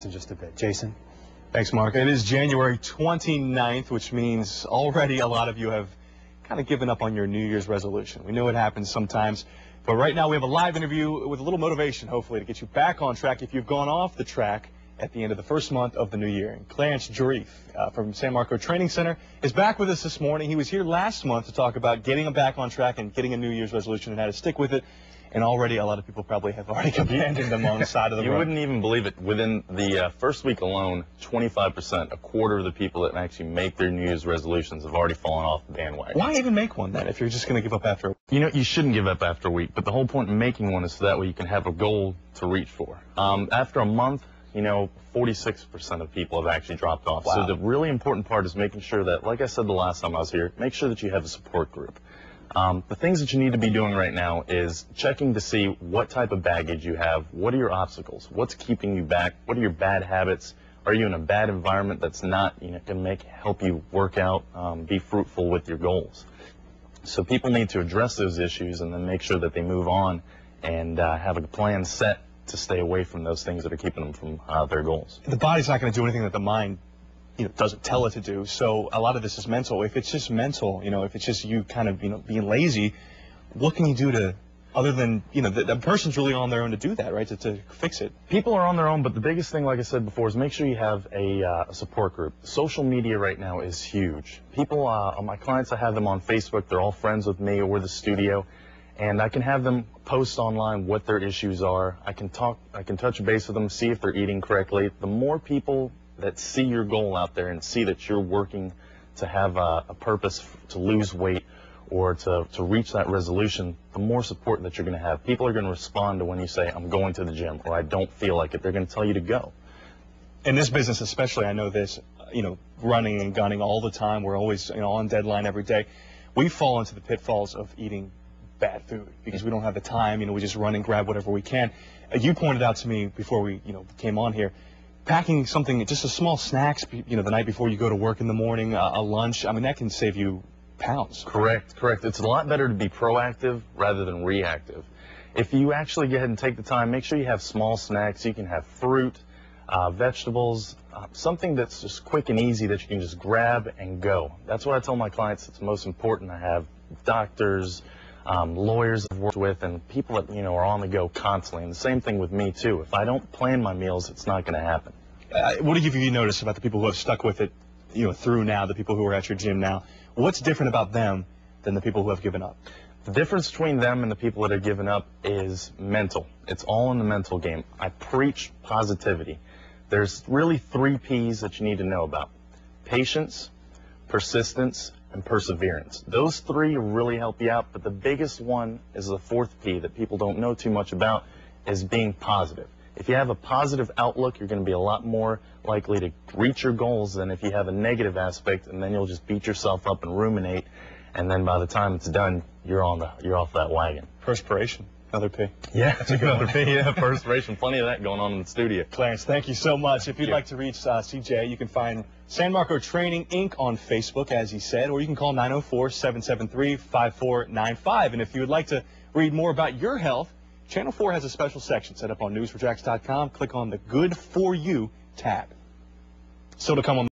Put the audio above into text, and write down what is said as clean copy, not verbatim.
In just a bit. Jason? Thanks, Mark. It is January 29th, which means already a lot of you have kind of given up on your New Year's resolution. We know it happens sometimes, but right now we have a live interview with a little motivation, hopefully, to get you back on track if you've gone off the track at the end of the first month of the new year. And Clarence Jarif from San Marco Training Center is back with us this morning. He was here last month to talk about getting him back on track and getting a New Year's resolution and how to stick with it. And already a lot of people probably have already abandoned them on the side of the road. You wouldn't even believe it. Within the first week alone, 25%, a quarter of the people that actually make their New Year's resolutions have already fallen off the bandwagon. Why even make one then if you're just going to give up after a week? You know, you shouldn't give up after a week, but the whole point in making one is so that way you can have a goal to reach for. After a month, you know, 46% of people have actually dropped off. Wow. So the really important part is making sure that, like I said the last time I was here, make sure that you have a support group. The things that you need to be doing right now is checking to see what type of baggage you have, what are your obstacles, what's keeping you back, what are your bad habits, are you in a bad environment that's not, you know, can help you work out, be fruitful with your goals. So people need to address those issues and then make sure that they move on and have a plan set to stay away from those things that are keeping them from their goals. The body's not going to do anything that the mind, doesn't tell it to do. So a lot of this is mental. If it's just mental, if it's just you kind of, being lazy, what can you do to, other than, the person's really on their own to do that, right, to fix it? People are on their own, but the biggest thing, like I said before, is make sure you have a support group. Social media right now is huge. People, my clients, I have them on Facebook. They're all friends with me or the studio, and I can have them post online what their issues are. I can touch base with them, see if they're eating correctly. The more people that see your goal out there and see that you're working to have a purpose to lose weight or to reach that resolution, the more support that you're going to have. People are going to respond to when you say, I'm going to the gym, or I don't feel like it. They're going to tell you to go. In this business especially, I know this, running and gunning all the time. We're always, on deadline every day. We fall into the pitfalls of eating bad food because we don't have the time. We just run and grab whatever we can. You pointed out to me before we, came on here, packing something, just a small snacks, the night before you go to work in the morning, a lunch, that can save you pounds. Correct. It's a lot better to be proactive rather than reactive. If you actually go ahead and take the time, make sure you have small snacks. You can have fruit, vegetables, something that's just quick and easy that you can just grab and go. That's what I tell my clients. It's most important. I have doctors, lawyers I've worked with, and people that, are on the go constantly. And the same thing with me, too. If I don't plan my meals, it's not going to happen. What have you noticed about the people who have stuck with it, through now, the people who are at your gym now? What's different about them than the people who have given up? The difference between them and the people that have given up is mental. It's all in the mental game. I preach positivity. There's really 3 P's that you need to know about: patience, persistence, and perseverance. Those 3 really help you out, but the biggest one is the 4th P that people don't know too much about, is being positive. If you have a positive outlook, you're going to be a lot more likely to reach your goals than if you have a negative aspect, and then you'll just beat yourself up and ruminate, and then by the time it's done, you're off that wagon. Perspiration, another P. Yeah, that's another P. Yeah, perspiration. Plenty of that going on in the studio. Clarence, thank you so much. If you'd like to reach CJ, you can find San Marco Training Inc. on Facebook, as he said, or you can call 904-773-5495. And if you would like to read more about your health, Channel 4 has a special section set up on news4jax.com. Click on the Good For You tab. So to come on